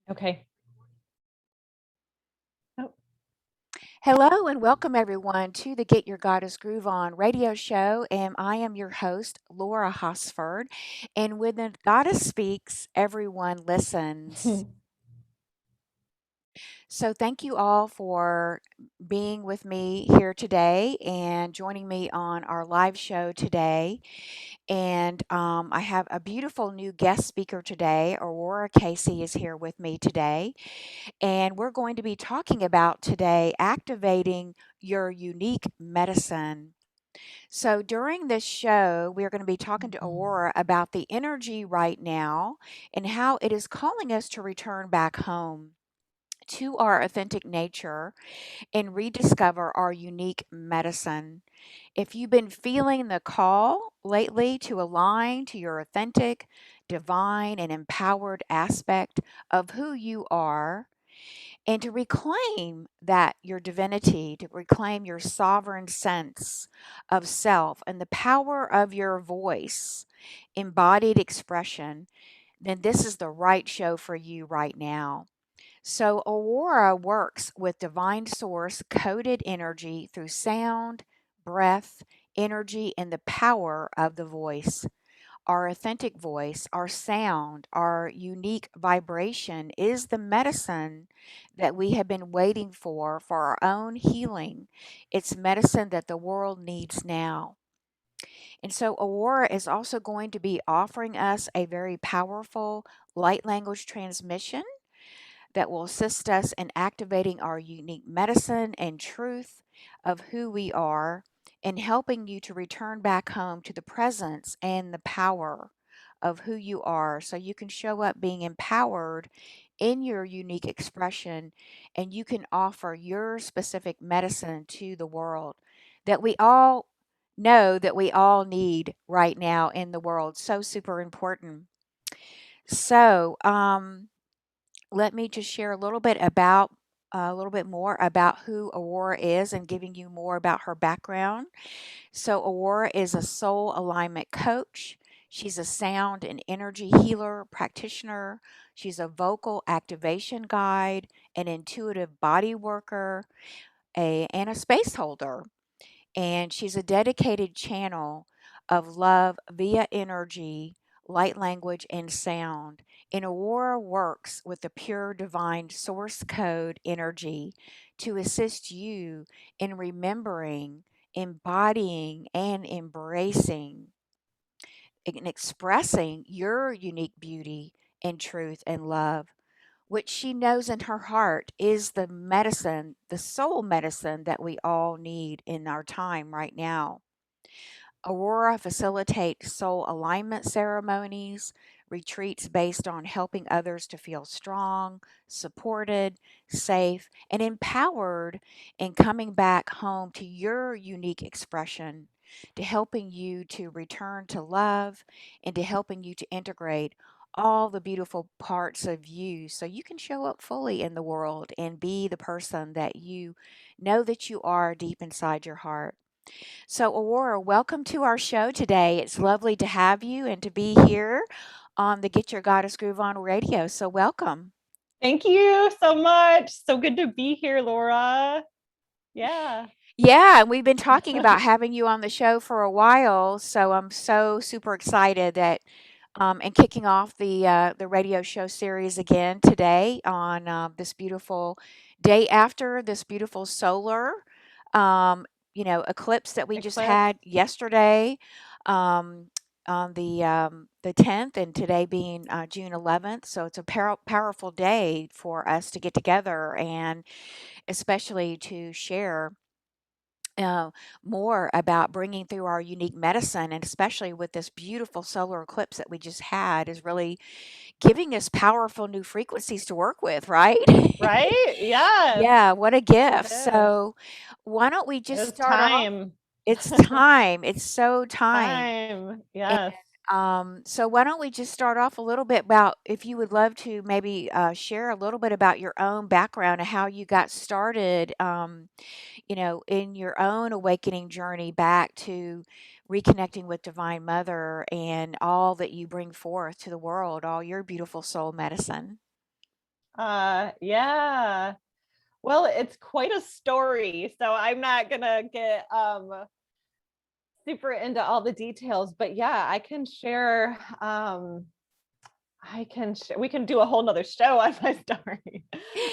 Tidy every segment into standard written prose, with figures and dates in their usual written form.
Okay. Oh, Hello and welcome everyone to the Get Your Goddess Groove On radio show. And I am your host, Laura Hosford. And when the goddess speaks, everyone listens. So thank you all for being with me here today and joining me on our live show today. And I have a beautiful new guest speaker today. Aurora Casey is here with me today. And we're going to be talking about today activating your unique medicine. So, during this show, we're going to be talking to Aurora about the energy right now and how it is calling us to return back home to our authentic nature and rediscover our unique medicine. If you've been feeling the call lately to align to your authentic, divine, and empowered aspect of who you are, and to reclaim that your divinity, to reclaim your sovereign sense of self and the power of your voice, embodied expression, then this is the right show for you right now. So, Aurora works with divine source coded energy through sound, breath, energy, and the power of the voice. Our authentic voice, our sound, our unique vibration is the medicine that we have been waiting for our own healing. It's medicine that the world needs now. And so, Aurora is also going to be offering us a very powerful light language transmission that will assist us in activating our unique medicine and truth of who we are and helping you to return back home to the presence and the power of who you are so you can show up being empowered in your unique expression and you can offer your specific medicine to the world that we all know that we all need right now in the world. So super important. So, let me just share a little bit more about who Aurora is and giving you more about her background. So, Aurora is a soul alignment coach. She's a sound and energy healer practitioner. She's a vocal activation guide, an intuitive body worker, and a space holder. And she's a dedicated channel of love via energy, light language, and sound. And Aurora works with the pure divine source code energy to assist you in remembering, embodying, and embracing and expressing your unique beauty and truth and love, which she knows in her heart is the medicine, the soul medicine that we all need in our time right now. Aurora facilitates soul alignment ceremonies, retreats based on helping others to feel strong, supported, safe, and empowered in coming back home to your unique expression, to helping you to return to love and to helping you to integrate all the beautiful parts of you so you can show up fully in the world and be the person that you know that you are deep inside your heart. So, Aurora, welcome to our show today. It's lovely to have you and to be here on the Get Your Goddess Groove On radio. So, welcome. thank you so much. So good to be here, Laura. Yeah. Yeah, and we've been talking about having you on the show for a while. So, I'm so super excited that and kicking off the radio show series again today on this beautiful day after this beautiful solar um, eclipse that we just Eclipse. had yesterday um, on the 10th, and today being June 11th. So it's a powerful day for us to get together and especially to share uh, more about bringing through our unique medicine, and especially with this beautiful solar eclipse that we just had, is really giving us powerful new frequencies to work with, right? Right? Yes, Yeah, what a it gift. is. So, why don't we just It's start off? time. It's time. It's so time. Time. And Yes. so, why don't we just start off a little bit about if you would love to maybe share a little bit about your own background and how you got started, in your own awakening journey back to reconnecting with Divine Mother and all that you bring forth to the world, all your beautiful soul medicine. Yeah. Well, it's quite a story, so I'm not gonna get super into all the details, but yeah, I can share. We can do a whole nother show on my story.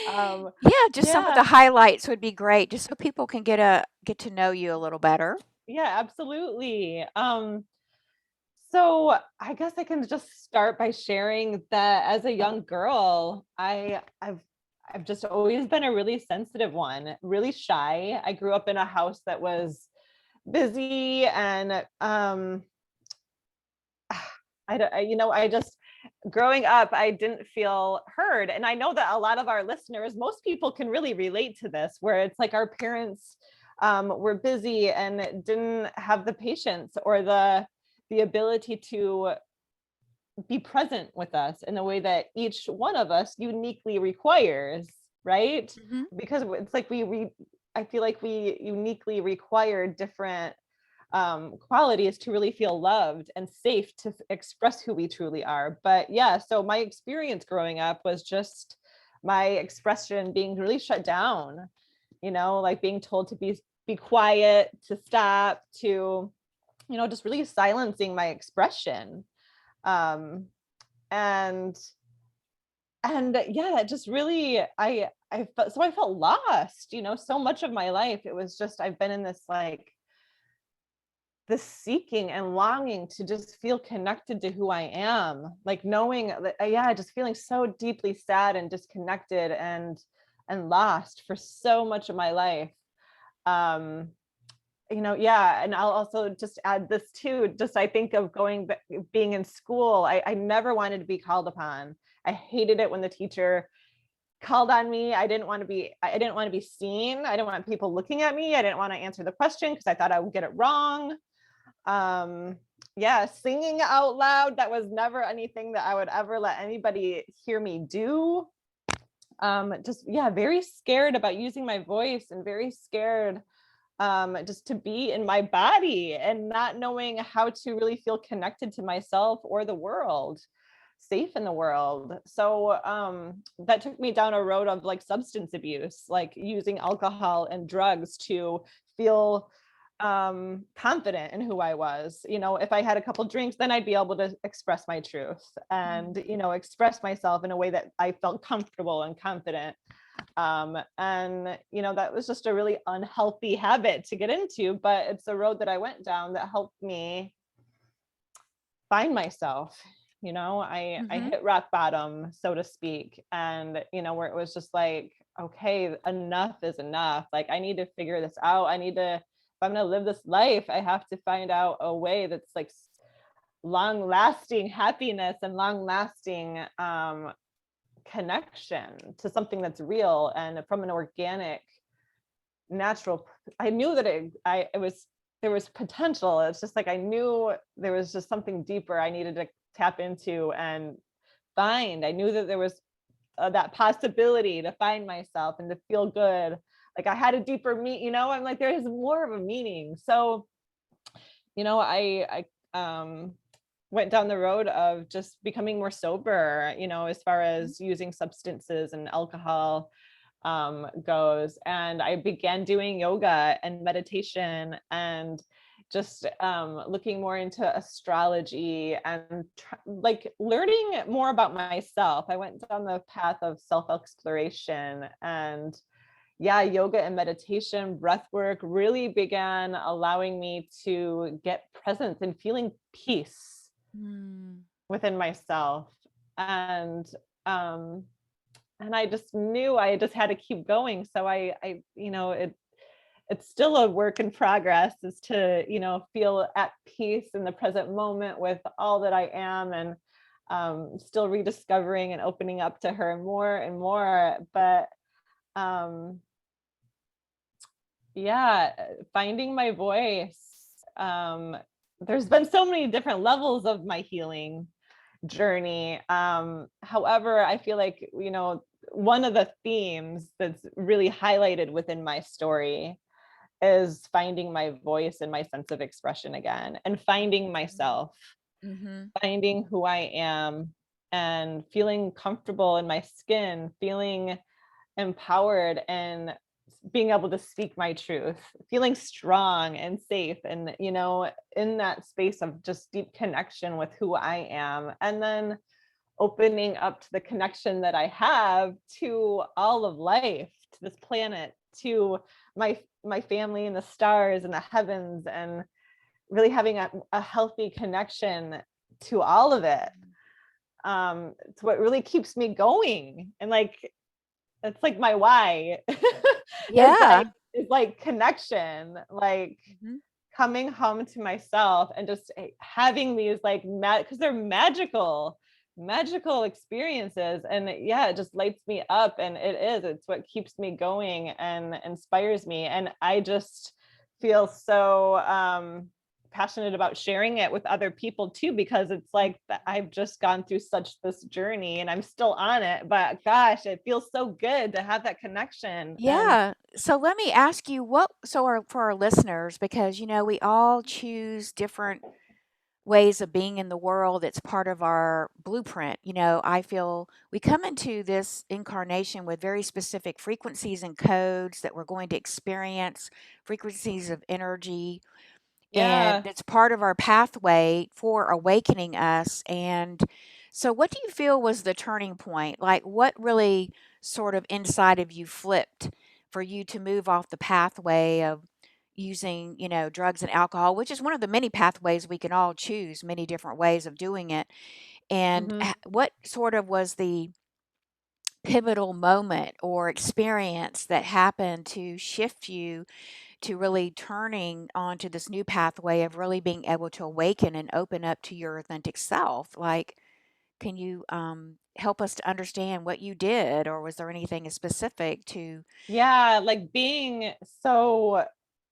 um, Yeah, just some of yeah, the highlights would be great, just so people can get to know you a little better. yeah, absolutely. So I guess I can just start by sharing that as a young girl, I've just always been a really sensitive one, really shy. I grew up in a house that was busy and I don't, I just growing up, I didn't feel heard. And I know that a lot of our listeners, most people can really relate to this, where it's like our parents were busy and didn't have the patience or the ability to be present with us in the way that each one of us uniquely requires, right? Mhm. Because it's like I feel like we uniquely require different qualities to really feel loved and safe to express who we truly are. But yeah, so my experience growing up was just my expression being really shut down, like being told to be quiet, to stop, to, just really silencing my expression. Um, and yeah, it just really I felt lost, so much of my life. It was just I've been in this seeking and longing to just feel connected to who I am, like knowing that, yeah, just feeling so deeply sad and disconnected and lost for so much of my life. Um, yeah, and I'll also just add this too. Just I think of being in school. I never wanted to be called upon. I hated it when the teacher called on me. I didn't want to be seen. I didn't want people looking at me. I didn't want to answer the question because I thought I would get it wrong. um yeah, singing out loud, that was never anything that I would ever let anybody hear me do. Just yeah, very scared about using my voice and very scared just to be in my body and not knowing how to really feel connected to myself or the world, safe in the world. So that took me down a road of like substance abuse, like using alcohol and drugs to feel confident in who I was. If I had a couple drinks, then I'd be able to express my truth and, Mm. express myself in a way that I felt comfortable and confident. And that was just a really unhealthy habit to get into, but it's a road that I went down that helped me find myself. I Mhm. hit rock bottom, so to speak, and where it was just like, okay, enough is enough. Like, I need to figure this out. If I'm going to live this life, I have to find out a way that's like long lasting happiness and long lasting connection to something that's real and from an organic, natural. I knew that it was there was potential. It's just like I knew there was just something deeper I needed to tap into and find. I knew that there was that possibility to find myself and to feel good. Like I had a deeper I'm like, there's more of a meaning. So I went down the road of just becoming more sober, as far Mhm. as using substances and alcohol goes. And I began doing yoga and meditation and just looking more into astrology and like learning more about myself. I went down the path of self exploration, and yeah, yoga and meditation, breath work really began allowing me to get presence and feeling peace Mm. within myself. And um I just knew I just had to keep going. So it's still a work in progress, is to, feel at peace in the present moment with all that I am, and still rediscovering and opening up to her more and more. But um yeah, finding my voice. Um, there's been so many different levels of my healing journey. However, I feel like, one of the themes that's really highlighted within my story is finding my voice and my sense of expression again, and finding myself, Mhm. finding who I am, and feeling comfortable in my skin, feeling empowered and being able to speak my truth, feeling strong and safe, and in that space of just deep connection with who I am, and then opening up to the connection that I have to all of life, to this planet, to my family and the stars and the heavens, and really having a healthy connection to all of it. It's what really keeps me going, and like it's like my why. is Yeah. like is like connection, like Mhm. coming home to myself and just having these like because they're magical experiences. And yeah, it just lights me up, and it's what keeps me going and inspires me. And I just feel so passionate about sharing it with other people too, because it's like I've just gone through such this journey and I'm still on it, but gosh, it feels so good to have that connection. And Yeah. So let me ask you for our listeners, because we all choose different ways of being in the world. It's part of our blueprint. I feel we come into this incarnation with very specific frequencies and codes that we're going to experience, frequencies of energy, and yeah, it's part of our pathway for awakening us. And so, what do you feel was the turning point? Like, what really sort of inside of you flipped for you to move off the pathway of using, drugs and alcohol, which is one of the many pathways we can all choose, many different ways of doing it. And mhm. what sort of was the pivotal moment or experience that happened to shift you to really turning onto this new pathway of really being able to awaken and open up to your authentic self? Like, can you help us to understand what you did, or was there anything specific to? Yeah, like being so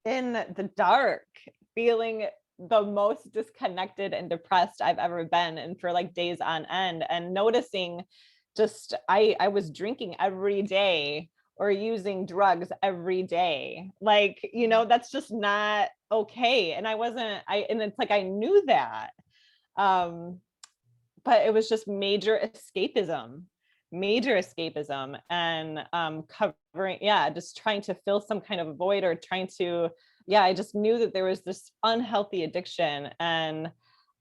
in the dark, feeling the most disconnected and depressed I've ever been, and for like days on end, and noticing just I was drinking every day or using drugs every day. Like, that's just not okay. And I wasn't I and it's like I knew that. Um but it was just major escapism, and covering, yeah, just trying to fill some kind of void, or trying to, yeah, I just knew that there was this unhealthy addiction. And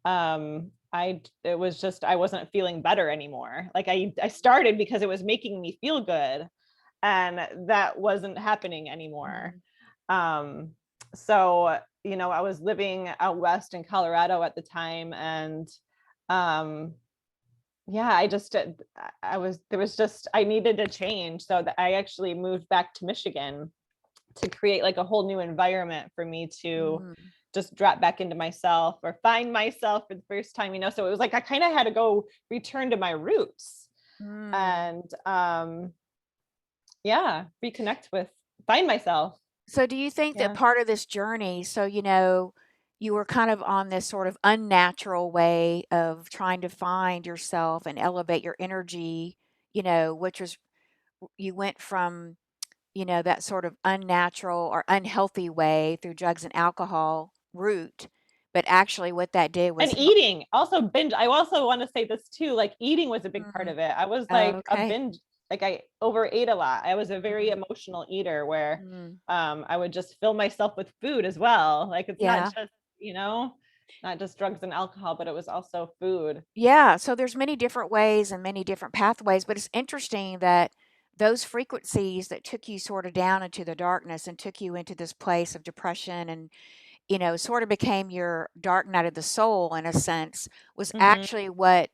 it was just I wasn't feeling better anymore. Like I started because it was making me feel good, and that wasn't happening anymore. Mhm. um so I was living out west in Colorado at the time, and um yeah, I was there was just I needed to change, so that I actually moved back to Michigan to create like a whole new environment for me to Mm. just drop back into myself, or find myself for the first time. So it was like I kind of had to go return to my roots, Mm. and yeah, reconnect with, find myself. So do you think that Yeah. part of this journey, so you were kind of on this sort of unnatural way of trying to find yourself and elevate your energy, which was you went from, that sort of unnatural or unhealthy way through drugs and alcohol route, but actually what that did And was help. eating, also binge. I also want to say this too, like eating was a big part Mm. of it. I was Oh, like a okay. binge, like I overate a lot. I was a very Mm. emotional eater, where Mm. I would just fill myself with food as well. Like it's not Yeah. just, not just drugs and alcohol, but it was also food. Yeah, so there's many different ways and many different pathways, but it's interesting that those frequencies that took you sort of down into the darkness and took you into this place of depression and, sort of became your dark night of the soul in a sense, was Hmm. actually what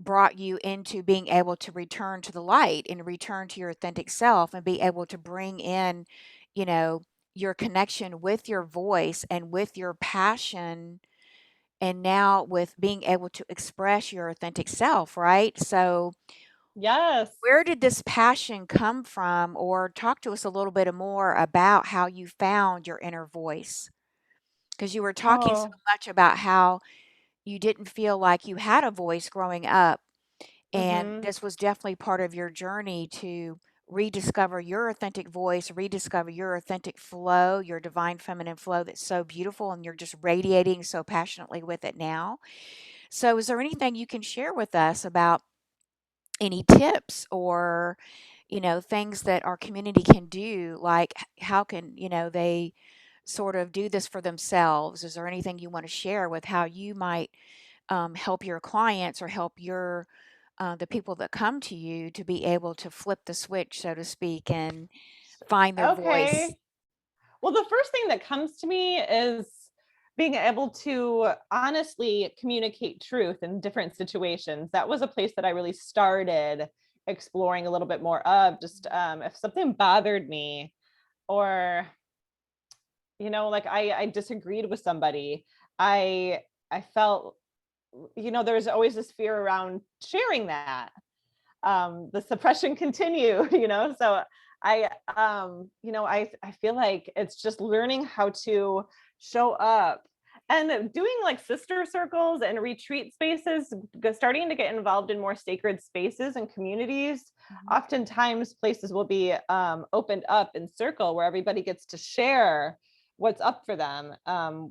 brought you into being able to return to the light and return to your authentic self and be able to bring in, you know, your connection with your voice and with your passion, and now with being able to express your authentic self, right? So, Yes. where did this passion come from? Or talk to us a little bit more about how you found your inner voice. Because you were talking so Oh. much about how you didn't feel like you had a voice growing up. And Hmm. this was definitely part of your journey to rediscover your authentic voice, rediscover your authentic flow, your divine feminine flow that's so beautiful, and you're just radiating so passionately with it now. So, is there anything you can share with us about any tips or, things that our community can do, like how can, they sort of do this for themselves? Is there anything you want to share with how you might help your clients or help your the people that come to you to be able to flip the switch, so to speak, and find their voice? Okay. Well, the first thing that comes to me is being able to honestly communicate truth in different situations. That was a place that I really started exploring a little bit more of. Just if something bothered me, or like I disagreed with somebody, I I felt, there's always this fear around sharing that. The suppression continue, so I feel like it's just learning how to show up and doing like sister circles and retreat spaces, starting to get involved in more sacred spaces and communities. Mhm. Oftentimes places will be opened up in circle where everybody gets to share what's up for them,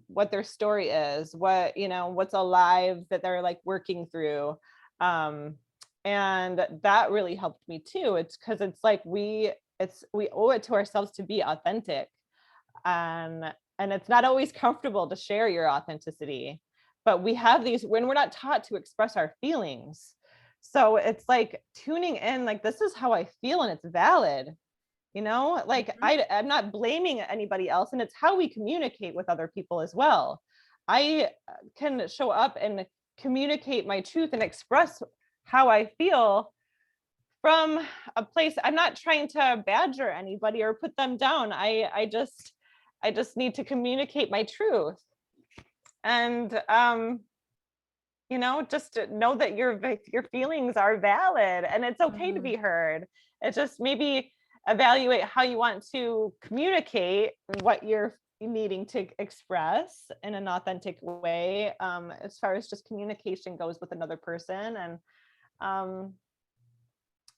what their story is, what's alive that they're like working through. um, and that really helped me too. It's because it's like we owe it to ourselves to be authentic, and it's not always comfortable to share your authenticity, but we have these when we're not taught to express our feelings. So it's like tuning in, like, this is how I feel and it's valid. Like, Mhm. I'm not blaming anybody else, and it's how we communicate with other people as well. I can show up and communicate my truth and express how I feel from a place. I'm not trying to badger anybody or put them down. I just need to communicate my truth. And just to know that your feelings are valid and it's okay to Mhm. be heard. It's just maybe evaluate how you want to communicate what you're needing to express in an authentic way, as far as just communication goes with another person. And um,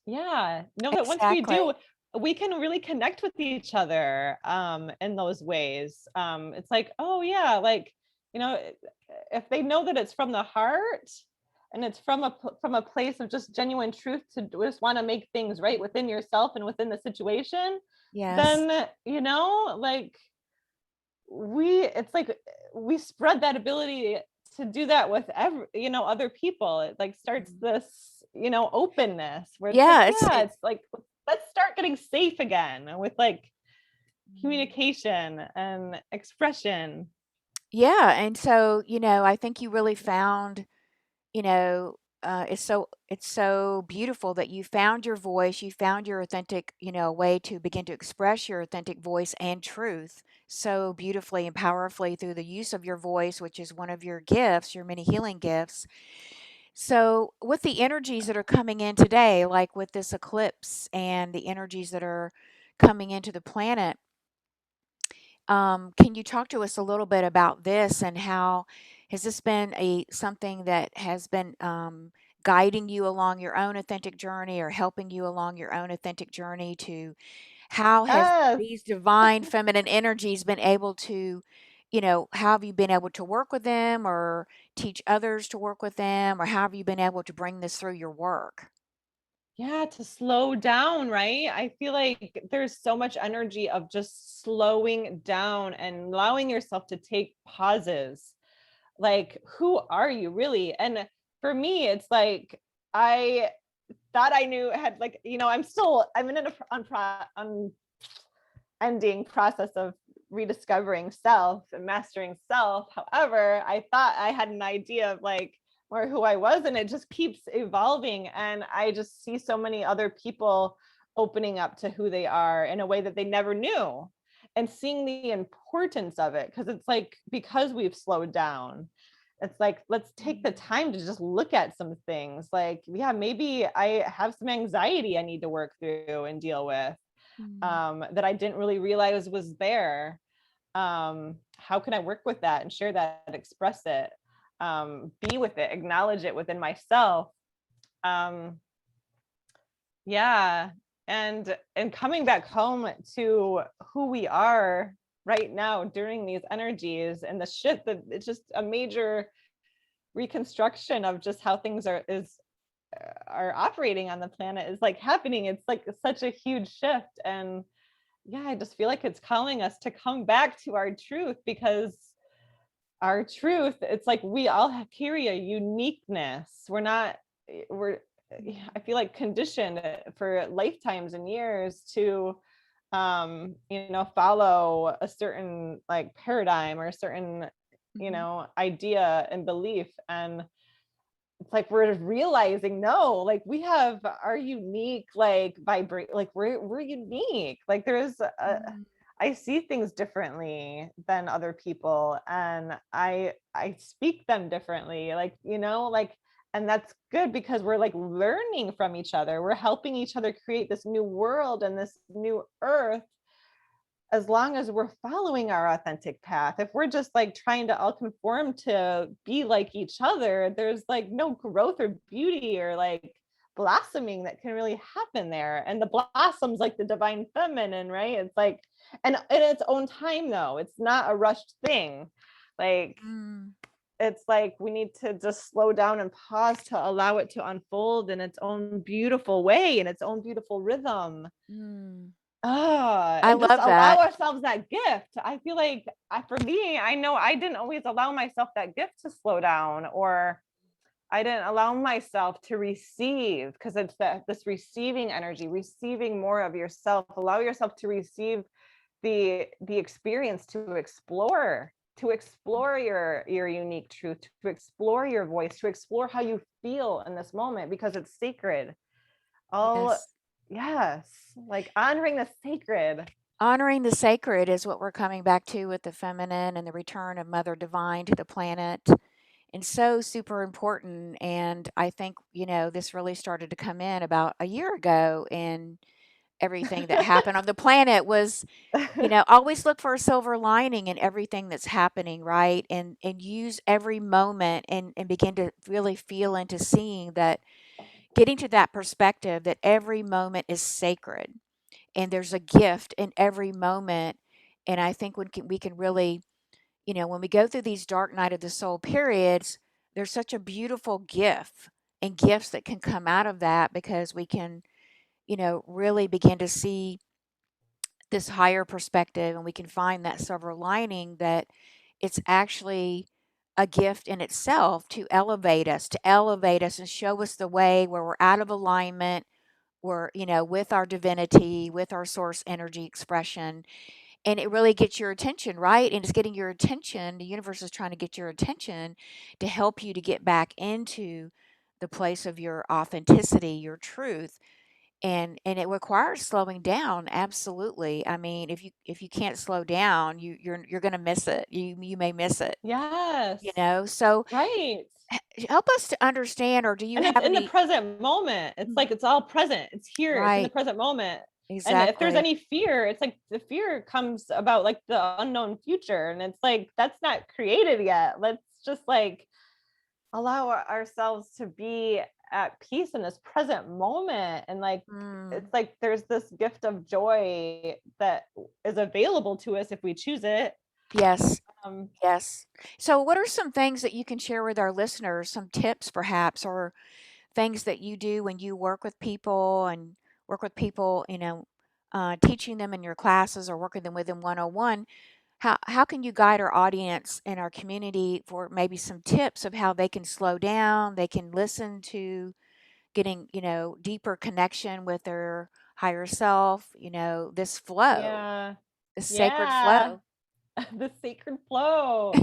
yeah, know that once we Exactly. do, we can really connect with each other in those ways. It's like, oh yeah, like, you know, if they know that it's from the heart and it's from a place of just genuine truth to just want to make things right within yourself and within the situation, Yes. then like it's like we spread that ability to do that with other people. It like starts Mhm. this openness where it's like, Yeah, yeah, it's like, let's start getting safe again with like Mhm. communication and expression. Yeah, and so, I think you really found, you know, it's so beautiful that you found your voice, you found your authentic, way to begin to express your authentic voice and truth so beautifully and powerfully through the use of your voice, which is one of your gifts, your many healing gifts. So, with the energies that are coming in today, like with this eclipse and the energies that are coming into the planet, can you talk to us a little bit about this and how has this been a something that has been guiding you along your own authentic journey or helping you along your own authentic journey to how has Yes. these divine feminine energies been able to, how have you been able to work with them or teach others to work with them or how have you been able to bring this through your work? Yeah, to slow down, right? I feel like there's so much energy of just slowing down and allowing yourself to take pauses. Like, who are you really? And for me, it's like I thought I knew, had like, I'm in an unending process of rediscovering self and mastering self. However, I thought I had an idea of like more who I was, and it just keeps evolving. And I just see so many other people opening up to who they are in a way that they never knew, and seeing the importance of it. Because it's like, because we've slowed down, it's like, let's take the time to just look at some things. Like, yeah, maybe I have some anxiety I need to work through and deal with, Mm. that I didn't really realize was there. How can I work with that and share that, express it, be with it, acknowledge it within myself? Um, yeah, and coming back home to who we are right now during these energies and the shift, that it's just a major reconstruction of just how things are is are operating on the planet is like happening. It's like such a huge shift. And yeah, I just feel like it's calling us to come back to our truth, because our truth, it's like we all carry a uniqueness. We're not, we're, I feel like conditioned for lifetimes and years to follow a certain like paradigm or a certain Mhm. idea and belief. And it's like we're realizing, no, like we have our unique like vibrate, like we're unique. Like there's a, Mm. I see things differently than other people, and I speak them differently, like like, and that's good because we're like learning from each other. We're helping each other create this new world and this new earth, as long as we're following our authentic path. If we're just like trying to all conform to be like each other, there's like no growth or beauty or like blossoming that can really happen there. And the blossoms like the divine feminine, right? It's like, and in its own time though, it's not a rushed thing. Like Mm. it's like we need to just slow down and pause to allow it to unfold in its own beautiful way, in its own beautiful rhythm. Mm. I And just love allow that. ourselves that gift. I feel like for me, I know I didn't always allow myself that gift to slow down, or I didn't allow myself to receive, because it's this receiving energy, receiving more of yourself. Allow yourself to receive the experience, to explore your unique truth, to explore your voice, to explore how you feel in this moment, because it's sacred. All Yes. Yes, like honoring the sacred. Honoring the sacred is what we're coming back to with the feminine and the return of Mother Divine to the planet. And so super important. And I think, this really started to come in about a year ago, and everything that happened on the planet was, always look for a silver lining in everything that's happening, right? And use every moment, and begin to really feel into seeing that, getting to that perspective that every moment is sacred and there's a gift in every moment. And I think we can really, when we go through these dark night of the soul periods, there's such a beautiful gift and gifts that can come out of that, because we can, really begin to see this higher perspective, and we can find that silver lining, that it's actually a gift in itself to elevate us and show us the way where we're out of alignment, we're, with our divinity, with our source energy expression. And it really gets your attention, right? And it's getting your attention. The universe is trying to get your attention to help you to get back into the place of your authenticity, your truth. And it requires slowing down, absolutely. I mean, if you can't slow down, you're going to miss it. You may miss it, Yes, so right. help us to understand, or do you And it's have in the any? present moment. It's Mhm. like it's all present. It's here. It's in the Right, present moment. And if there's exactly. any fear, it's like the fear comes about like the unknown future. And it's like that's not created yet. Let's just like allow ourselves to be at peace in this present moment. And like Mm. it's like there's this gift of joy that is available to us if we choose it. Yes. Um, Yes. So, what are some things that you can share with our listeners, some tips perhaps, or things that you do when you work with people, teaching them in your classes or working them with them 101? How can you guide our audience and our community for maybe some tips of how they can slow down, they can listen to getting, deeper connection with their higher self, this flow, yeah. this sacred Yeah. flow? The sacred flow.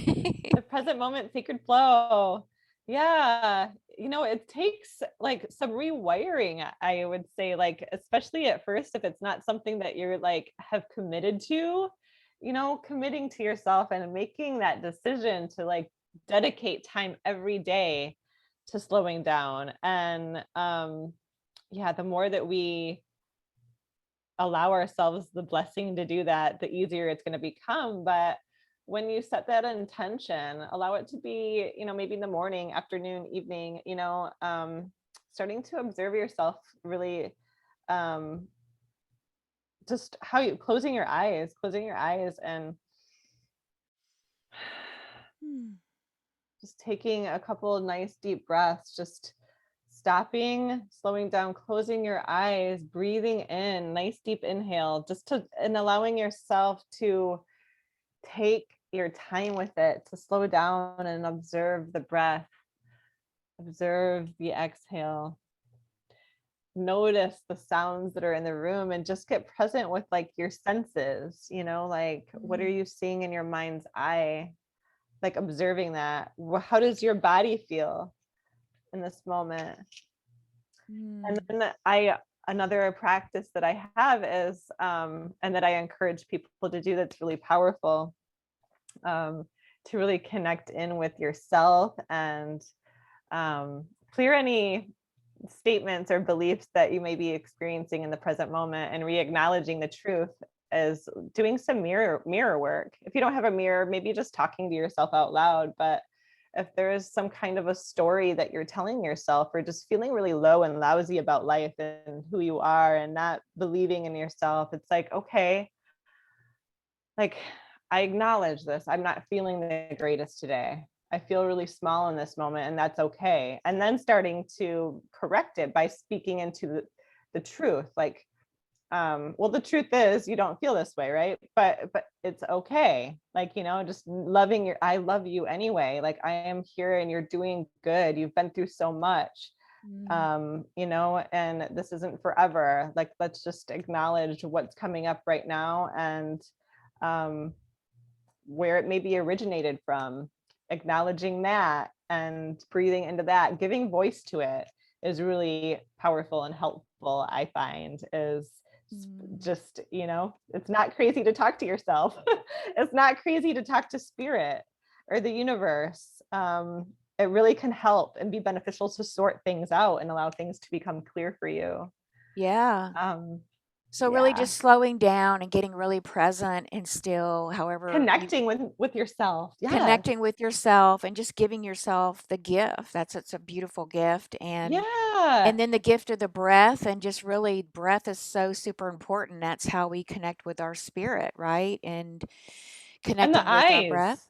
The present moment sacred flow. Yeah, it takes like some rewiring, I would say, like especially at first, if it's not something that you're like have committed to, committing to yourself and making that decision to like dedicate time every day to slowing down. And yeah, the more that we allow ourselves the blessing to do that, the easier it's going to become. But when you set that intention, allow it to be, maybe in the morning, afternoon, evening, starting to observe yourself really, um, just how you closing your eyes and Hmm. just taking a couple of nice deep breaths, just stopping, slowing down, closing your eyes, breathing in, nice deep inhale, and allowing yourself to take your time with it, to slow down and observe the breath, observe the exhale. Notice the sounds that are in the room and just get present with like your senses, like what are Mm. you seeing in your mind's eye? Like observing that. How does your body feel in this moment? And Mm. then another practice that I have is, and that I encourage people to do that's really powerful, to really connect in with yourself and clear any statements or beliefs that you may be experiencing in the present moment, and re-acknowledging the truth is doing some mirror work. If you don't have a mirror, maybe just talking to yourself out loud. But if there is some kind of a story that you're telling yourself, or just feeling really low and lousy about life and who you are and not believing in yourself, it's like, okay, like I acknowledge this. I'm not feeling the greatest today. I feel really small in this moment, and that's okay. And then starting to correct it by speaking into the truth. Like, well, the truth is you don't feel this way, right? But it's okay. Like, just loving I love you anyway. Like, I am here and you're doing good. You've been through so much. Mm. And this isn't forever. Like, let's just acknowledge what's coming up right now, and um where it maybe originated from, acknowledging that and breathing into that, giving voice to it is really powerful and helpful. I find is Mm. just, it's not crazy to talk to yourself. It's not crazy to talk to spirit or the universe. It really can help and be beneficial to sort things out and allow things to become clear for you. Yeah. Um, So really yeah. just slowing down and getting really present and still, however you Connecting with yourself. Yes. connecting with yourself and just giving yourself the gift. That's it's a beautiful gift. And Yeah. then the gift of the breath, and just really breath is so super important. That's how we connect with our spirit, right? And And connecting with our breath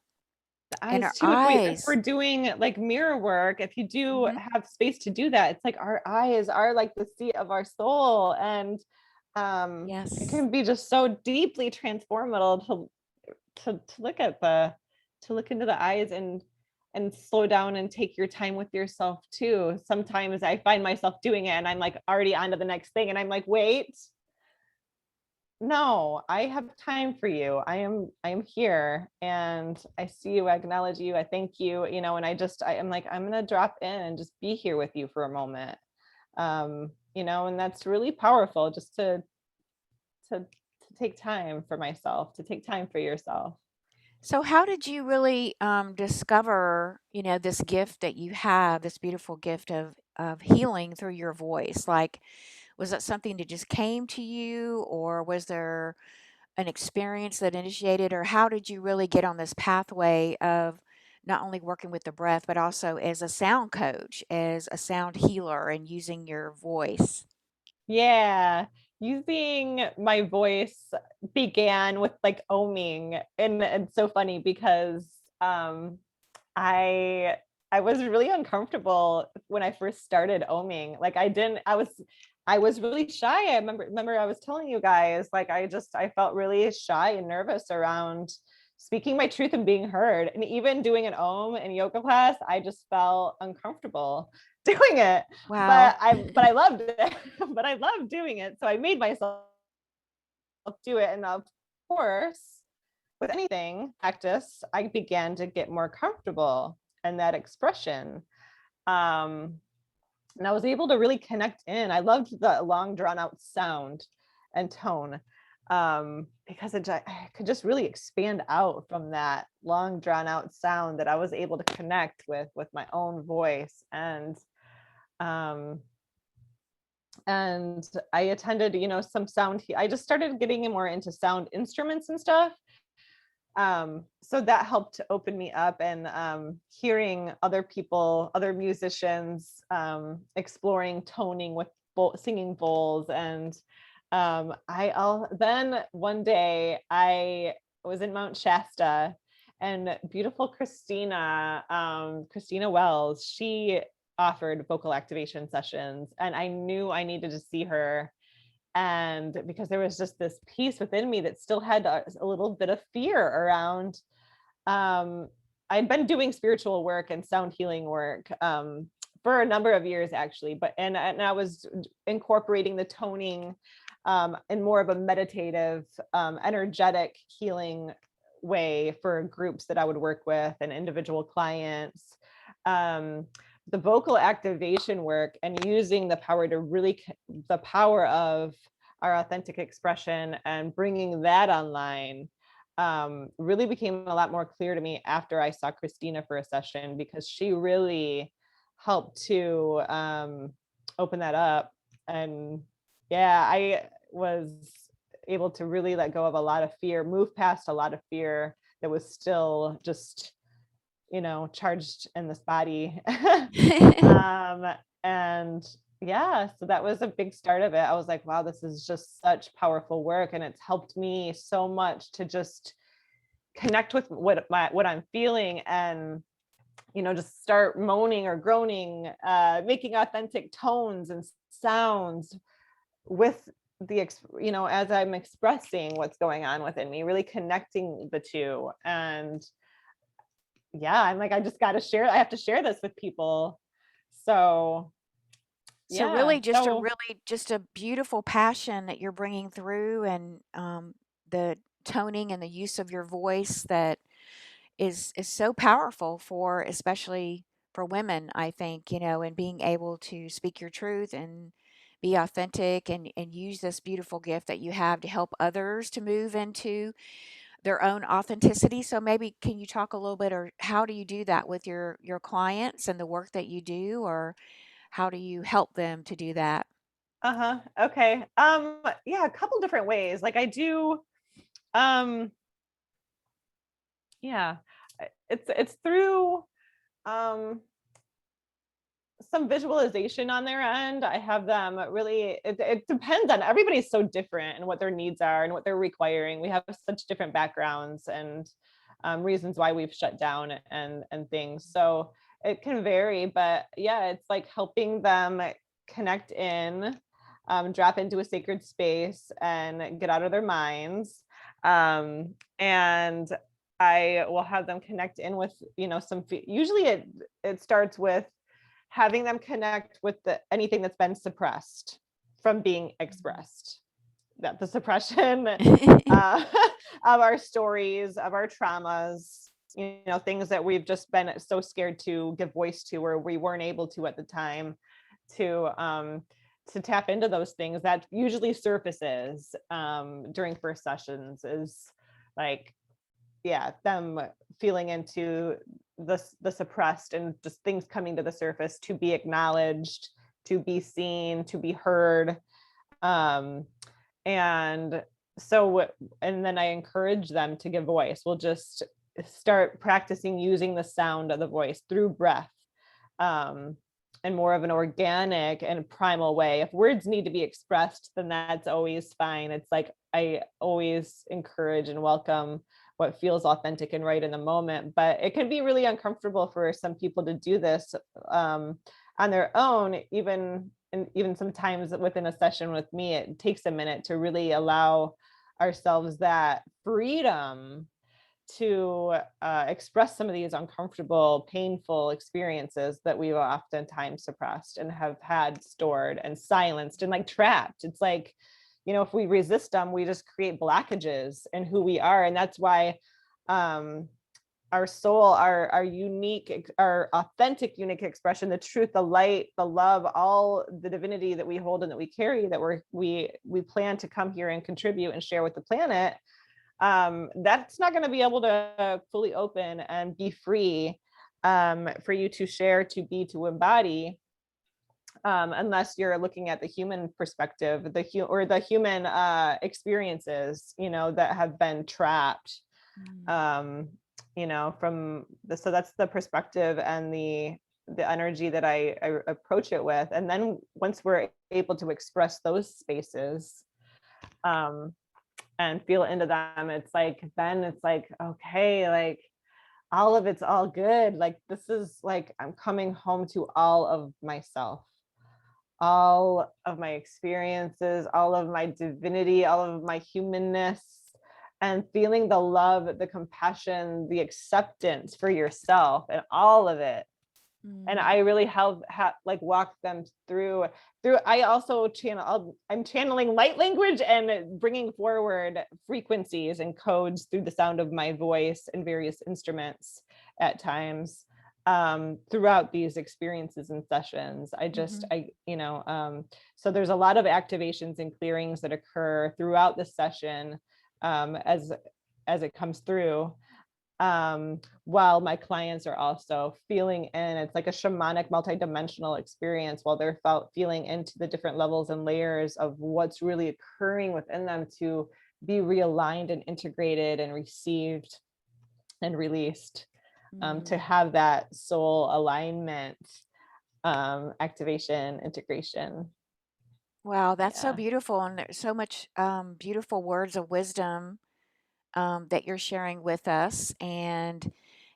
the and our eyes too. If we're eyes. doing like mirror work, if you do Mhm. have space to do that, it's like our eyes are like the seat of our soul. And it Yes. can be just so deeply transformative to look at to look into the eyes and slow down and take your time with yourself too. Sometimes I find myself doing it and I'm like already on to the next thing, and I'm like, wait, no, I have time for you. I am here, and I see you, I acknowledge you, I thank you, and I am like, I'm gonna drop in and just be here with you for a moment. And that's really powerful, just to take time for myself, to take time for yourself. So how did you really discover, this gift that you have, this beautiful gift of healing through your voice? Like, was that something that just came to you, or was there an experience that initiated, or how did you really get on this pathway of not only working with the breath, but also as a sound coach, as a sound healer, and using your voice? Yeah, using my voice began with like oming, and it's so funny because I I was really uncomfortable when I first started oming. Like I was really shy. I remember I was telling you guys, like I felt really shy and nervous around speaking my truth and being heard. And even doing an om in yoga class, I just felt uncomfortable doing it. Wow. But I loved it. But I loved doing it. So I made myself do it. And of course, with anything practice, I began to get more comfortable in that expression. Um, and I was able to really connect in. I loved the long drawn out sound and tone, because I could just really expand out from that long drawn out sound that I was able to connect with my own voice. Um, and I attended, some sound. I just started getting more into sound instruments and stuff. So that helped to open me up, and hearing other people, other musicians, exploring toning with singing bowls. And I'll then one day I was in Mount Shasta, and beautiful Christina Wells, she offered vocal activation sessions, and I knew I needed to see her. And because there was just this piece within me that still had a little bit of fear around, um, I'd been doing spiritual work and sound healing work for a number of years actually, but and I was incorporating the toning in more of a meditative, energetic healing way for groups that I would work with and individual clients. Um, the vocal activation work and using the power to really the power of our authentic expression and bringing that online really became a lot more clear to me after I saw Christina for a session, because she really helped to open that up. And yeah, I was able to really let go of a lot of fear, move past a lot of fear that was still just, charged in this body. um, and yeah, so that was a big start of it. I was like, wow, this is just such powerful work. And it's helped me so much to just connect with what I'm feeling, and just start moaning or groaning, making authentic tones and sounds with as I'm expressing what's going on within me, really connecting the two. And yeah, I'm like, I just got to share. I have to share this with people. So So yeah. So really just a beautiful passion that you're bringing through, and the toning and the use of your voice that is so powerful for, especially for women, I think, and being able to speak your truth and be authentic, and use this beautiful gift that you have to help others to move into their own authenticity. So maybe can you talk a little bit, or how do you do that with your clients and the work that you do, or how do you help them to do that? okay. Yeah, a couple different ways. Like I do, um, yeah, it's through um some visualization on their end. I have them really, it depends on, everybody's so different and what their needs are and what they're requiring. We have such different backgrounds and reasons why we've shut down and things. So it can vary, but yeah, it's like helping them connect in, drop into a sacred space and get out of their minds. And I will have them connect in with, usually it starts with having them connect with anything that's been suppressed from being expressed. That the suppression uh, of our stories, of our traumas, things that we've just been so scared to give voice to, or we weren't able to at the time, to tap into those things. That usually surfaces during first sessions, is like, yeah, them feeling into the suppressed and just things coming to the surface to be acknowledged, to be seen, to be heard. um and so, and then I encourage them to give voice. We'll just start practicing using the sound of the voice through breath, um in more of an organic and primal way. If words need to be expressed, then that's always fine. It's like I always encourage and welcome what feels authentic and right in the moment. But it can be really uncomfortable for some people to do this on their own, even sometimes within a session with me. It takes a minute to really allow ourselves that freedom to express some of these uncomfortable, painful experiences that we've oftentimes suppressed and have had stored and silenced and like trapped. It's like, if we resist them, we just create blockages in who we are. And that's why our soul, our unique, our authentic, unique expression, the truth, the light, the love, all the divinity that we hold and that we carry, that we plan to come here and contribute and share with the planet, that's not going to be able to fully open and be free for you to share, to be, to embody, unless you're looking at the human perspective, or the human experiences, that have been trapped, from so that's the perspective and the energy that I approach it with. And then once we're able to express those spaces, and feel into them, it's like, then it's like, okay, like all of it's all good. Like, this is like, I'm coming home to all of myself, all of my experiences, all of my divinity, all of my humanness, and feeling the love, the compassion, the acceptance for yourself and all of it. And Mm, I really help like walk them through. I also I'm channeling light language and bringing forward frequencies and codes through the sound of my voice and various instruments at times, throughout these experiences and sessions. mhm, So there's a lot of activations and clearings that occur throughout the session, as it comes through, while my clients are also feeling in. It's like a shamanic multidimensional experience while they're feeling into the different levels and layers of what's really occurring within them to be realigned and integrated and received and released, to mm. have that soul alignment, activation, integration. Wow, that's so Yeah. beautiful, and there's so much beautiful words of wisdom that you're sharing with us. And,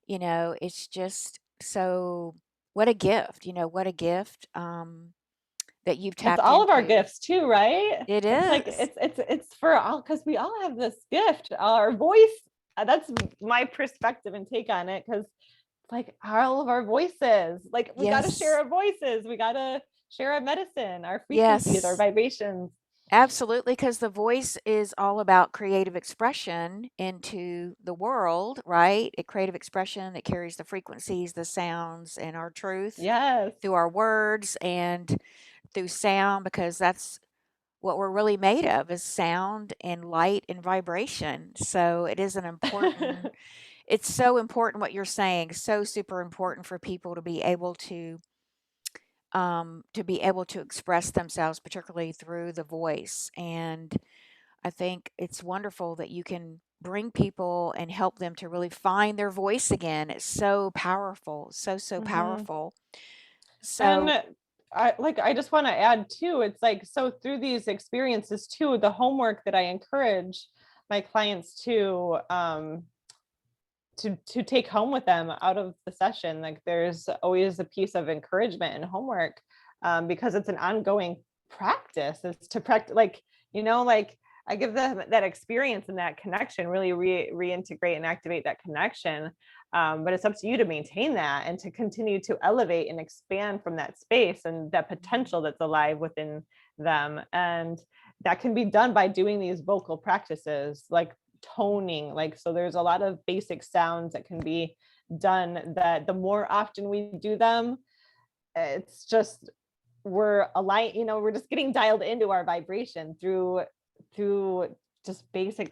it's just so, what a gift, what a gift that you've It's tapped all of our into. gifts too, right? It It's like is. it's for all, because we all have this gift. Our voice, that's my perspective and take on it, because like all of our voices, like we got to share Yes. our voices, we got to share our medicine, our frequencies, our Yes. vibrations. Absolutely, because the voice is all about creative expression into the world, right? A creative expression that carries the frequencies, the sounds, and our truth Yes. through our words and through sound, because that's what we're really made of, is sound and light and vibration. So it is an important, it's so important what you're saying, so super important for people to be able to express themselves, particularly through the voice. And I think it's wonderful that you can bring people and help them to really find their voice again. It's so powerful, so, so Hmm. powerful. So, And I just want to add too, it's like, so through these experiences too, the homework that I encourage my clients to take home with them out of the session, like there's always a piece of encouragement and homework, because it's an ongoing practice. It's to practice, like, like I give them that experience and that connection, really reintegrate and activate that connection. But it's up to you to maintain that and to continue to elevate and expand from that space and that potential that's alive within them. And that can be done by doing these vocal practices, like toning. Like, so there's a lot of basic sounds that can be done, that the more often we do them, it's just, we're aligned, we're just getting dialed into our vibration through just basic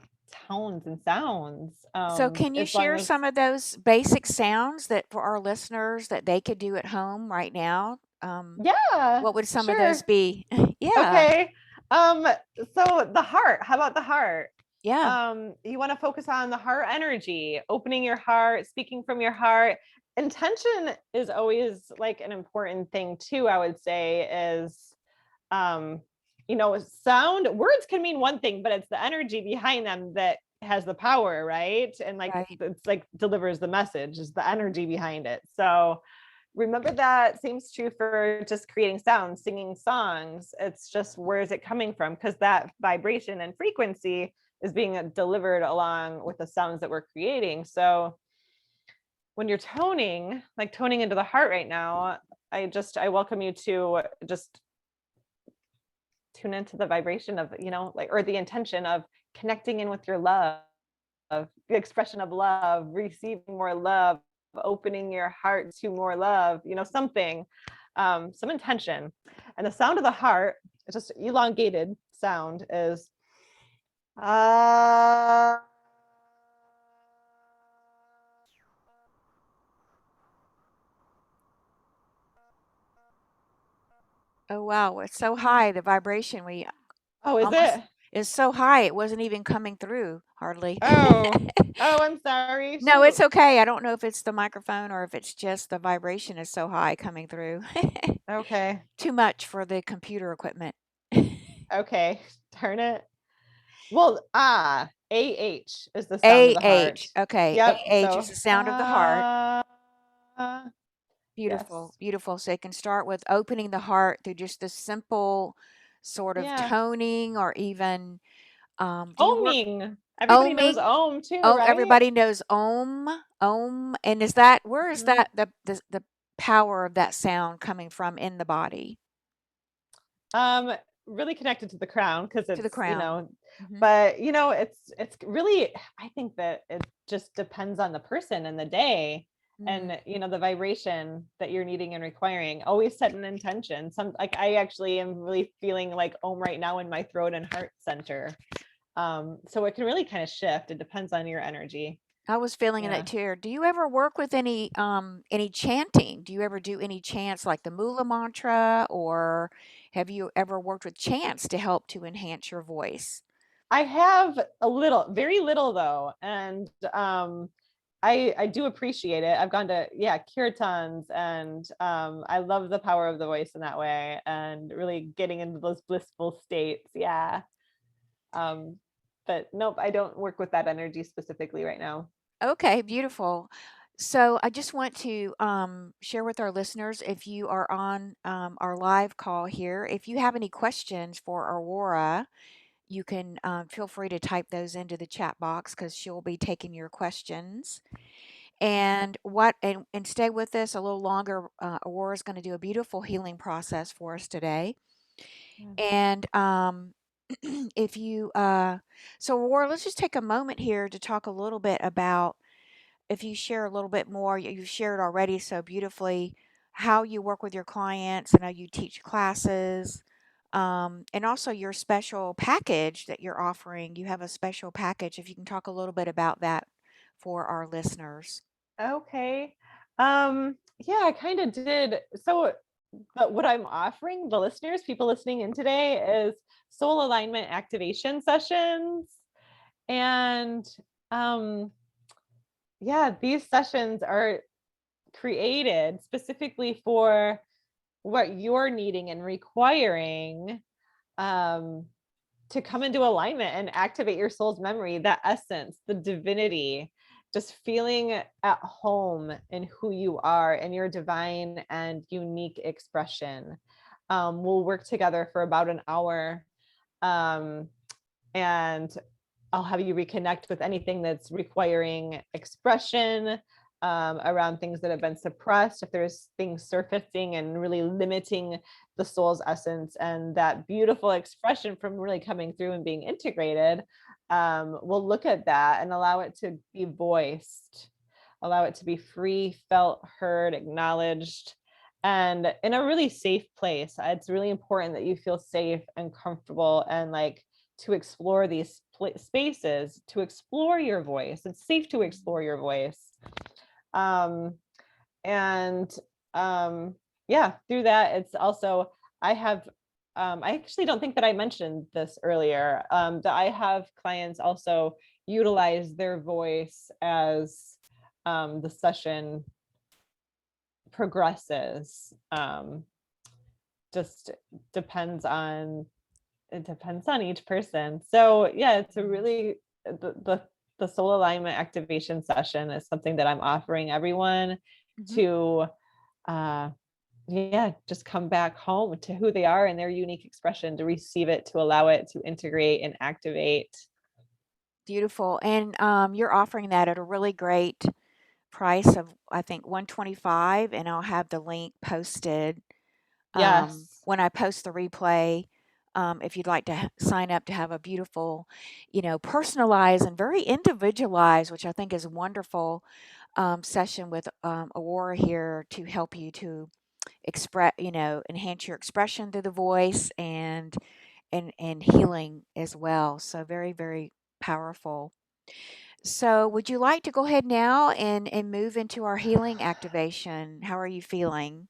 tones and sounds, so can you as long share as. some of those basic sounds that for our listeners that they could do at home right now? Yeah, What would some of those sure. be? Yeah, Okay. Um, so the heart, how about the heart? yeah, You want to focus on the heart energy, opening your heart, speaking from your heart. Intention is always like an important thing too, I would say, is um, sound, words can mean one thing, but it's the energy behind them that has the power, right? And like right. it's like delivers the message, is the energy behind it. So remember, that seems true for just creating sound, singing songs. It's just, where is it coming from? Because that vibration and frequency is being delivered along with the sounds that we're creating. So when you're toning, like toning into the heart right now, I welcome you to just tune into the vibration of, like, or the intention of connecting in with your love, of the expression of love, receiving more love, opening your heart to more love, something, some intention. And the sound of the heart, it's just elongated sound, is uh Oh, wow, it's so high, the vibration. We oh, is almost, it? is so high, it wasn't even coming through hardly. Oh, I'm sorry, No, it's shoot. okay. I don't know if it's the microphone or if it's just the vibration is so high coming through. Okay. Too much for the computer equipment. Okay. Turn it. Well, AH is the sound of the heart. AH. Okay. Yep. AH is So the sound of the heart. Beautiful, yes. beautiful. So it can start with opening the heart through just the simple sort of Yeah. toning, or even do you work Oming. Everybody knows oming? Om too, Oh, right? everybody knows Om, Om. And is that, where is Mhm. that, the power of that sound coming from in the body? Um, really connected to the crown because To the it's, crown. Hmm. but it's really, I think that it just depends on the person and the day, Mm. and the vibration that you're needing and requiring. Always set an intention. Some, like, I actually am really feeling like Om right now in my throat and heart center. So it can really kind of shift. It depends on your energy. I was feeling in that Yeah. too. Do you ever work with any chanting? Do you ever do any chants like the Mula mantra, or have you ever worked with chants to help to enhance your voice? I have a little, very little though, and I do appreciate it. I've gone to, yeah, kirtans, and I love the power of the voice in that way, and really getting into those blissful states. Yeah. Um, but nope, I don't work with that energy specifically right now. Okay, beautiful. So I just want to share with our listeners, if you are on our live call here, if you have any questions for Aurora, you can feel free to type those into the chat box, because she'll be taking your questions. And stay with us a little longer. Aurora's going to do a beautiful healing process for us today. Yeah. And if you, so Aurora, let's just take a moment here to talk a little bit about, if you share a little bit more, you've shared already so beautifully how you work with your clients and how you teach classes, and also your special package that you're offering. You have a special package. If you can talk a little bit about that for our listeners. Okay. Yeah, I kind of did. So, but what I'm offering the listeners, people listening in today, is soul alignment activation sessions. And um, yeah, these sessions are created specifically for what you're needing and requiring, um, to come into alignment and activate your soul's memory, that essence, the divinity, just feeling at home in who you are and your divine and unique expression. We'll work together for about an hour. Um, and I'll have you reconnect with anything that's requiring expression, around things that have been suppressed, if there's things surfacing and really limiting the soul's essence and that beautiful expression from really coming through and being integrated. We'll look at that and allow it to be voiced, allow it to be free, felt, heard, acknowledged, and in a really safe place. It's really important that you feel safe and comfortable, and like, to explore these spaces, to explore your voice. It's safe to explore your voice. Um, and yeah, through that, it's also, I have, I actually don't think that I mentioned this earlier, that I have clients also utilize their voice as the session progresses. Just depends on it depends on each person. So yeah, it's a Mhm. really, the soul alignment activation session is something that I'm offering everyone Mhm. to, uh yeah, just come back home to who they are and their unique expression, to receive it, to allow it to integrate and activate. Beautiful. And you're offering that at a really great price of, I think, 125, and I'll have the link posted Yes. when I post the replay. If you'd like to sign up to have a beautiful, personalized and very individualized, which I think is wonderful, session with Aurora here to help you to express, enhance your expression through the voice, and healing as well. So very, very powerful. So would you like to go ahead now and move into our healing activation? How are you feeling?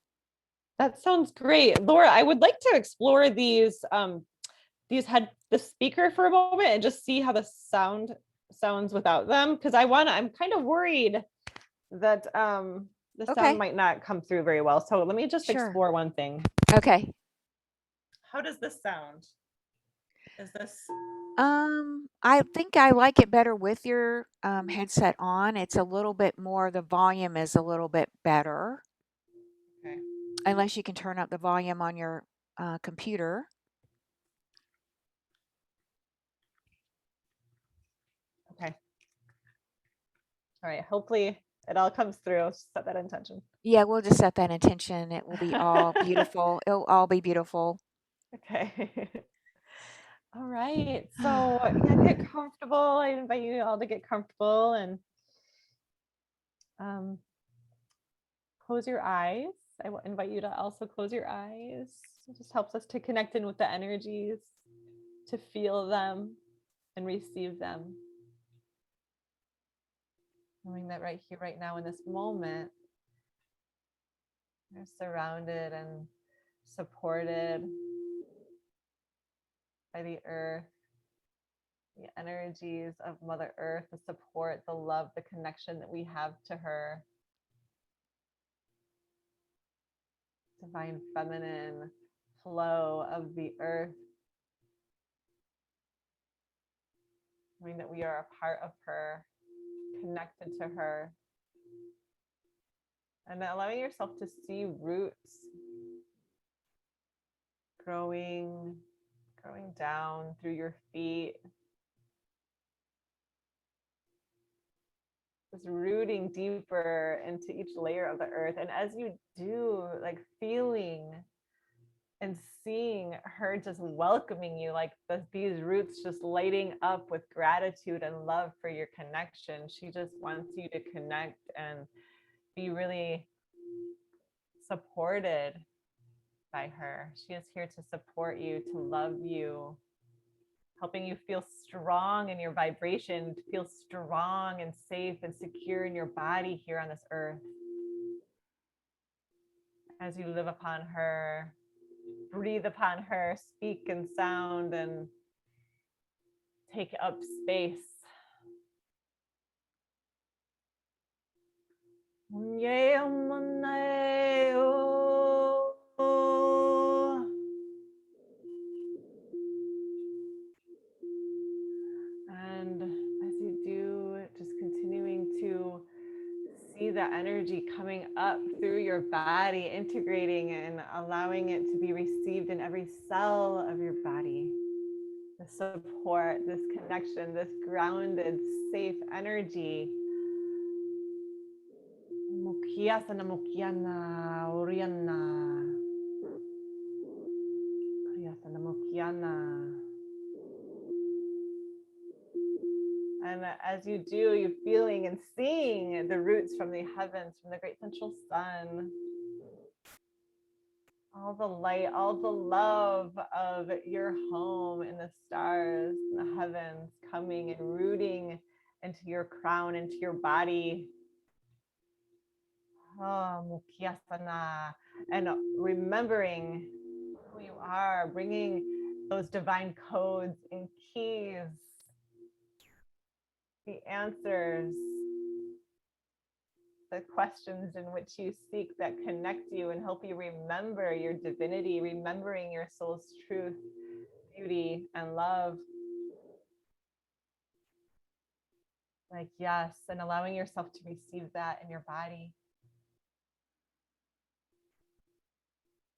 That sounds great. Laura, I would like to explore these had the speaker for a moment and just see how the sound sounds without them, because I'm kind of worried that the sound Okay, might not come through very well. So let me just sure. explore one thing. Okay. How does this sound? Is this I think I like it better with your headset on. It's a little bit more, the volume is a little bit better, okay? unless you can turn up the volume on your computer. Okay. All right. Hopefully it all comes through. Set that intention. Yeah, we'll just set that intention. It will be all beautiful. It'll all be beautiful. Okay. All right. So yeah, get comfortable. I invite you all to get comfortable and um, close your eyes. I invite you to also close your eyes. It just helps us to connect in with the energies, to feel them and receive them. Knowing that right here, right now, in this moment, you're surrounded and supported by the earth, the energies of Mother Earth, the support, the love, the connection that we have to her. Divine feminine flow of the earth, knowing that we are a part of her, connected to her, and allowing yourself to see roots growing down through your feet, just rooting deeper into each layer of the earth. And as you do, like feeling and seeing her just welcoming you, like these roots just lighting up with gratitude and love for your connection. She just wants you to connect and be really supported by her. She is here to support you, to love you, helping you feel strong in your vibration, to feel strong and safe and secure in your body here on this earth. As you live upon her, breathe upon her, speak and sound, and take up space. And as you do, just continuing to see that energy coming up through your body, integrating and allowing it to be received in every cell of your body. The support, this connection, this grounded, safe energy. Mukiasana mukiana, oriana. Kriasana mukiana. And as you do, you're feeling and seeing the roots from the heavens, from the great central sun. All the light, all the love of your home in the stars, in the heavens, coming and rooting into your crown, into your body. Oh, Mukiasana. And remembering who you are, bringing those divine codes and keys, the answers, the questions in which you seek that connect you and help you remember your divinity, remembering your soul's truth, beauty, and love. Like, yes, and allowing yourself to receive that in your body.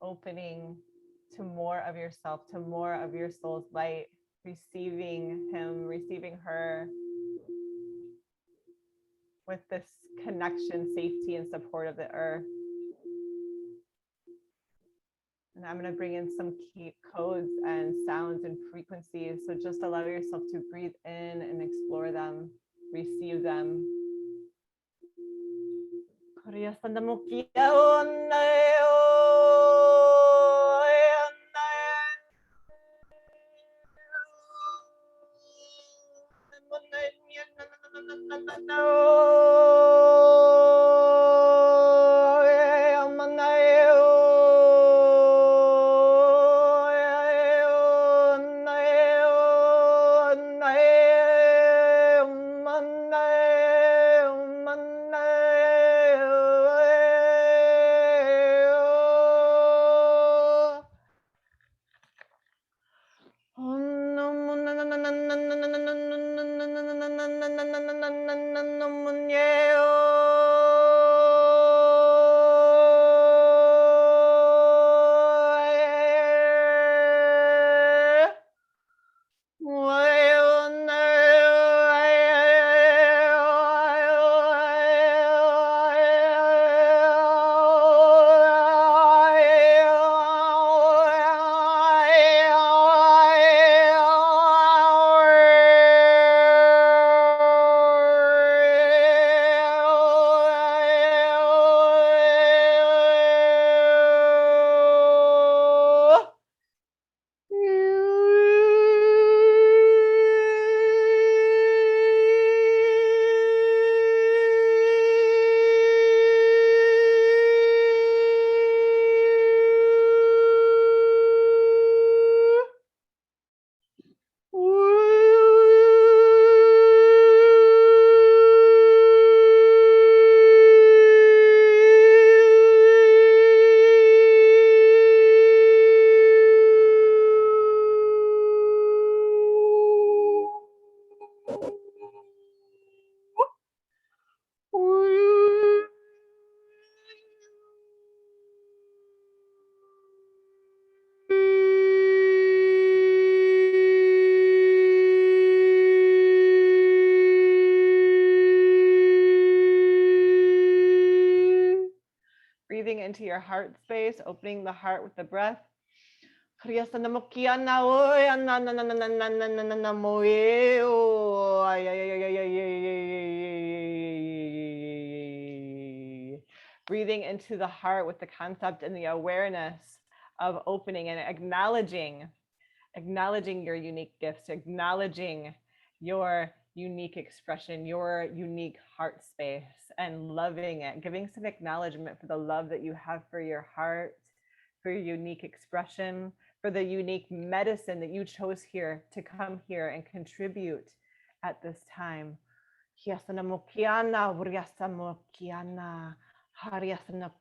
Opening to more of yourself, to more of your soul's light, receiving him, receiving her with this connection, safety, and support of the earth. And I'm going to bring in some key codes and sounds and frequencies. So just allow yourself to breathe in and explore them, receive them. into your heart space, opening the heart with the breath. Breathing into the heart with the concept and the awareness of opening and acknowledging your unique gifts, acknowledging your unique expression, your unique heart space, and loving it, giving some acknowledgement for the love that you have for your heart, for your unique expression, for the unique medicine that you chose here to come here and contribute at this time. Haryasana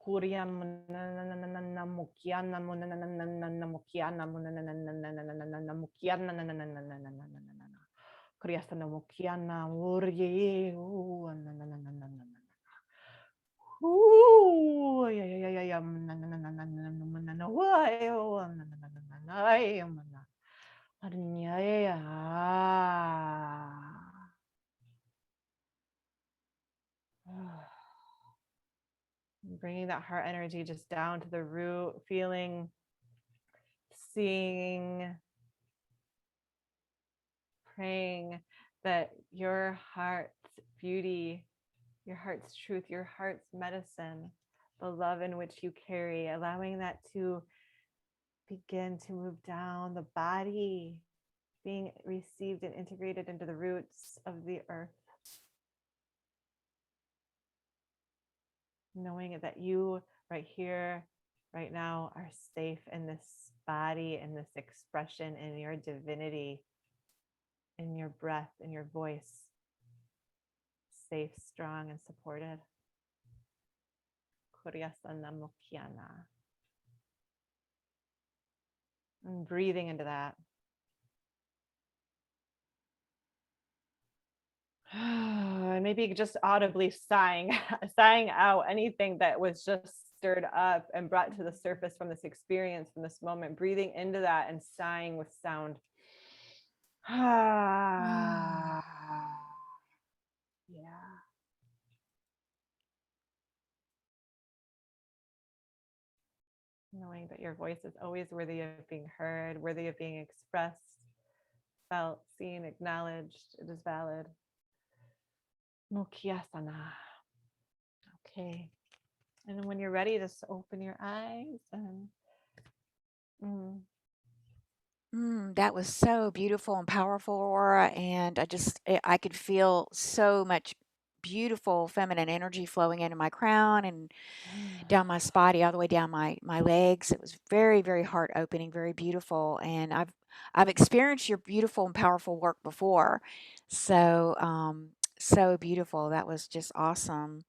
Kuriam Mukiana Mukiana Kuriasana Mukiana Uri bringing that heart energy just down to the root, feeling, seeing, praying that your heart's beauty, your heart's truth, your heart's medicine, the love in which you carry, allowing that to begin to move down the body, being received and integrated into the roots of the earth. Knowing that you right here, right now, are safe in this body, in this expression, in your divinity, in your breath, in your voice, safe, strong, and supported. Kuryasana Mukyana. And breathing into that. And maybe just audibly sighing out anything that was just stirred up and brought to the surface from this experience, from this moment, breathing into that and sighing with sound. Yeah. Knowing that your voice is always worthy of being heard, worthy of being expressed, felt, seen, acknowledged. It is valid. Mukyasana. Okay. And when you're ready, just open your eyes and That was so beautiful and powerful, Aurora, and I could feel so much beautiful feminine energy flowing into my crown and down my spine, all the way down my legs. It was very, very heart opening, very beautiful, and I've experienced your beautiful and powerful work before, so so beautiful. That was just awesome. Were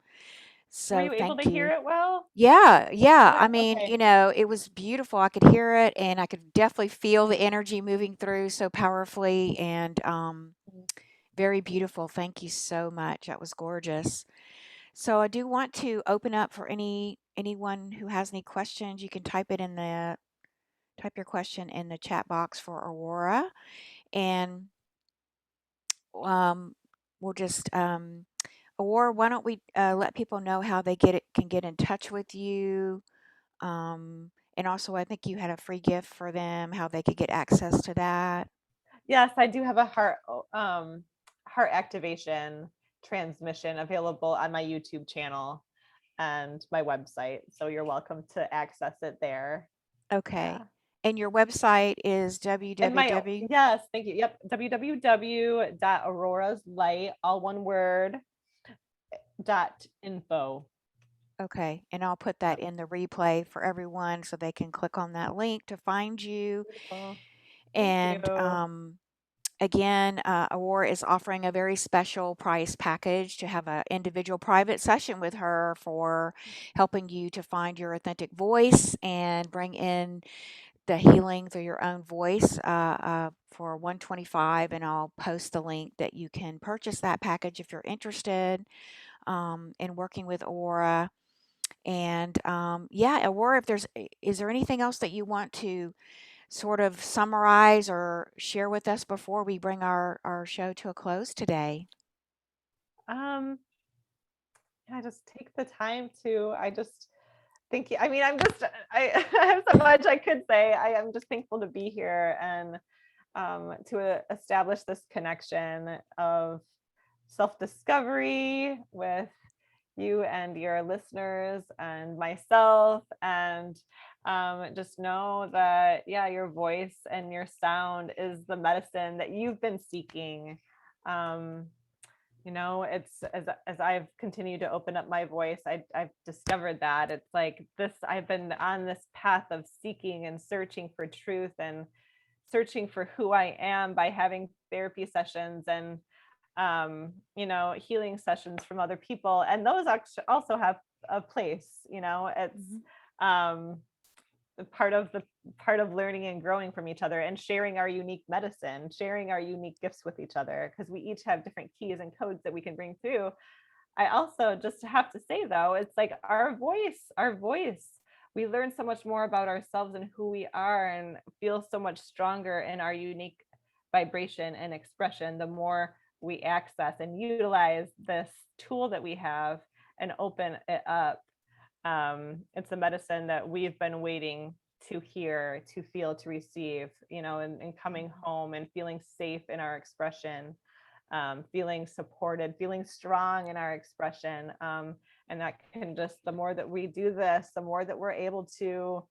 So you able to thank hear you. it well? Yeah, yeah. Yeah, I mean, okay. it was beautiful. I could hear it and I could definitely feel the energy moving through so powerfully and very beautiful. Thank you so much. That was gorgeous. So I do want to open up for anyone who has any questions. You can type your question in the chat box for Aurora and um we'll just Aurora, why don't we let people know how they can get in touch with you? And also, I think you had a free gift for them, how they could get access to that. Yes, I do have a heart activation transmission available on my YouTube channel and my website. So you're welcome to access it there. Okay. Yeah. And your website is And my www. yes, thank you. Yep, www.auroraslight, all one word, .info. Okay. And I'll put that Yep. in the replay for everyone so they can click on that link to find you. Beautiful. Thank And you. again, Aurora is offering a very special price package to have an individual private session with her for helping you to find your authentic voice and bring in the healing through your own voice for 125, and I'll post the link that you can purchase that package if you're interested in working with Aurora. And yeah, Aurora, is there anything else that you want to sort of summarize or share with us before we bring our show to a close today? Yeah, just take the time to. I just Thank you. I mean, I I have so much I could say. I am just thankful to be here and to establish this connection of self-discovery with you and your listeners and myself, and just know that, yeah, your voice and your sound is the medicine that you've been seeking. um, it's as I've continued to open up my voice, I've discovered that it's like this, I've been on this path of seeking and searching for truth and searching for who I am by having therapy sessions and healing sessions from other people, and those actually also have a place. It's Mhm. um the part of learning and growing from each other and sharing our unique medicine, sharing our unique gifts with each other, because we each have different keys and codes that we can bring through. I also just have to say, though, it's like our voice. We learn so much more about ourselves and who we are and feel so much stronger in our unique vibration and expression the more we access and utilize this tool that we have and open it up. It's a medicine that we've been waiting to hear, to feel, to receive, and coming Mhm. home and feeling safe in our expression, feeling supported, feeling strong in our expression. And that can just, the more that we do this, the more that we're able to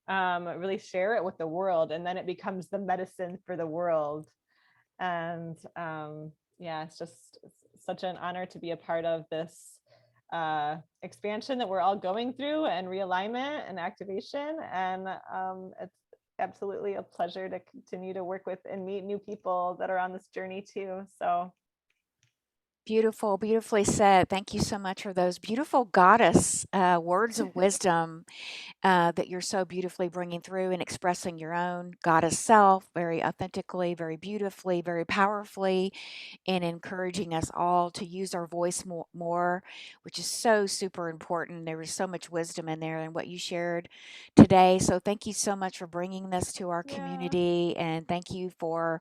really share it with the world. And then it becomes the medicine for the world. And yeah, it's such an honor to be a part of this expansion that we're all going through, and realignment and activation. And it's absolutely a pleasure to continue to work with and meet new people that are on this journey too. So Beautiful, beautifully said. Thank you so much for those beautiful goddess words of wisdom that you're so beautifully bringing through and expressing your own goddess self very authentically, very beautifully, very powerfully, and encouraging us all to use our voice more, which is so super important. There was so much wisdom in there and what you shared today. So thank you so much for bringing this to our yeah. community, and thank you for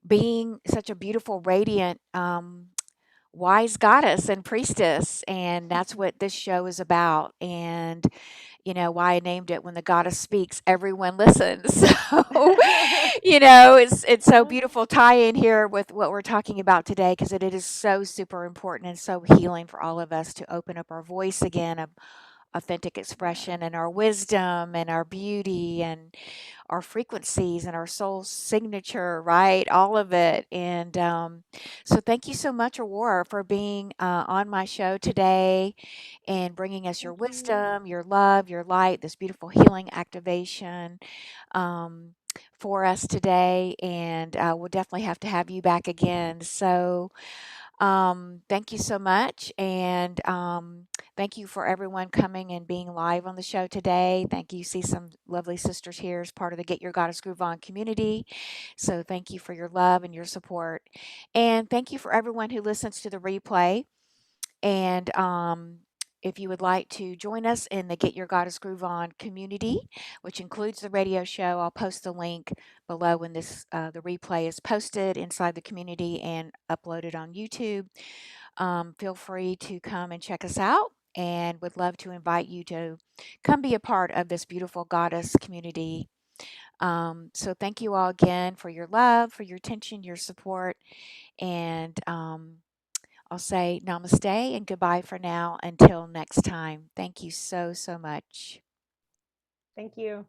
being such a beautiful, radiant, wise goddess and priestess. And that's what this show is about. And why I named it When the Goddess Speaks, Everyone Listens. So, it's so beautiful tie in here with what we're talking about today, because it is so super important and so healing for all of us to open up our voice again, of authentic Yeah. expression, and our wisdom and our beauty and our frequencies and our soul signature, right? All of it. And so thank you so much, Aurora, for being on my show today and bringing us your Thank you. wisdom, your love, your light, this beautiful healing activation um, for us today. And we'll definitely have to have you back again. So thank you so much. And thank you for everyone coming and being live on the show today. Thank you. See some lovely sisters here as part of the Get Your Goddess Groove On community. So thank you for your love and your support. And thank you for everyone who listens to the replay. And if you would like to join us in the Get Your Goddess Groove On community, which includes the radio show, I'll post the link below when the replay is posted inside the community and uploaded on YouTube. Feel free to come and check us out, and would love to invite you to come be a part of this beautiful goddess community. So thank you all again for your love, for your attention, your support, and I'll say namaste and goodbye for now until next time. Thank you so, so much. Thank you.